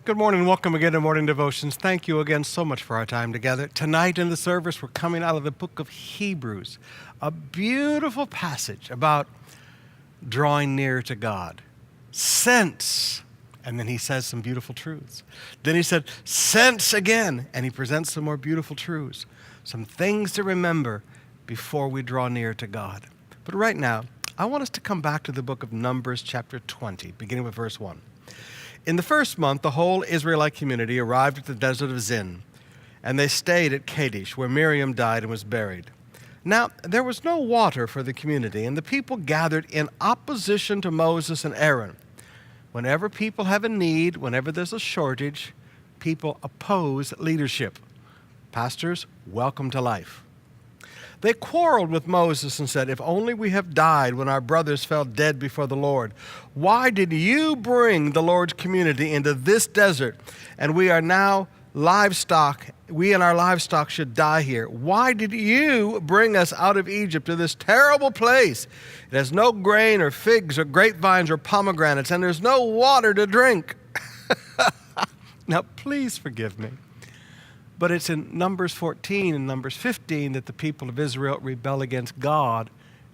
Good morning. Welcome again to Morning Devotions. Thank you again so much for our time together. Tonight in the service, we're coming out of the book of Hebrews, a beautiful passage about drawing near to God. Sense. And then he says some beautiful truths. Then he said, sense again. And he presents some more beautiful truths. Some things to remember before we draw near to God. But right now, I want us to come back to the book of Numbers chapter 20, beginning with verse 1. In the first month, the whole Israelite community arrived at the desert of Zin, and they stayed at Kadesh, where Miriam died and was buried. Now, there was no water for the community, and the people gathered in opposition to Moses and Aaron. Whenever people have a need, whenever there's a shortage, people oppose leadership. Pastors, welcome to life. They quarreled with Moses and said, "If only we have died when our brothers fell dead before the Lord. Why did you bring the Lord's community into this desert, and we and our livestock should die here? Why did you bring us out of Egypt to this terrible place? It has no grain or figs or grapevines or pomegranates, and there's no water to drink." Now, please forgive me. But it's in Numbers 14 and Numbers 15 that the people of Israel rebel against God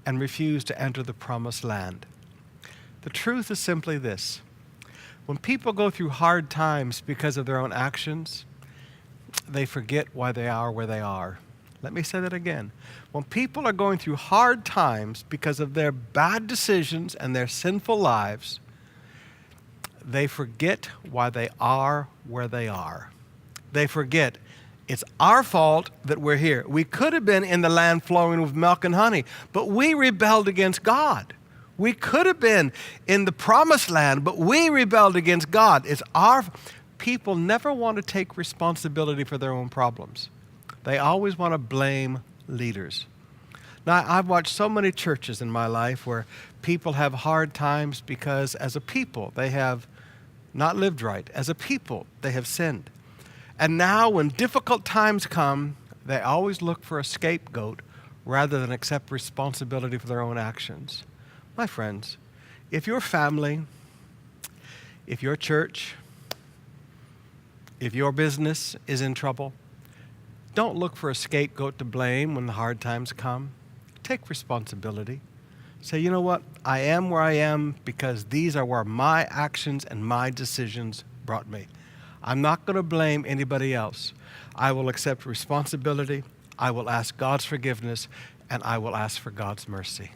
and refuse to enter the promised land. The truth is simply this. When people go through hard times because of their own actions, they forget why they are where they are. Let me say that again. When people are going through hard times because of their bad decisions and their sinful lives, they forget why they are where they are. They forget it's our fault that we're here. We could have been in the land flowing with milk and honey, but we rebelled against God. We could have been in the promised land, but we rebelled against God. People never want to take responsibility for their own problems. They always want to blame leaders. Now, I've watched so many churches in my life where people have hard times because as a people, they have not lived right. As a people, they have sinned. And now when difficult times come, they always look for a scapegoat rather than accept responsibility for their own actions. My friends, if your family, if your church, if your business is in trouble, don't look for a scapegoat to blame when the hard times come. Take responsibility. Say, you know what? I am where I am because these are where my actions and my decisions brought me. I'm not going to blame anybody else. I will accept responsibility, I will ask God's forgiveness, and I will ask for God's mercy.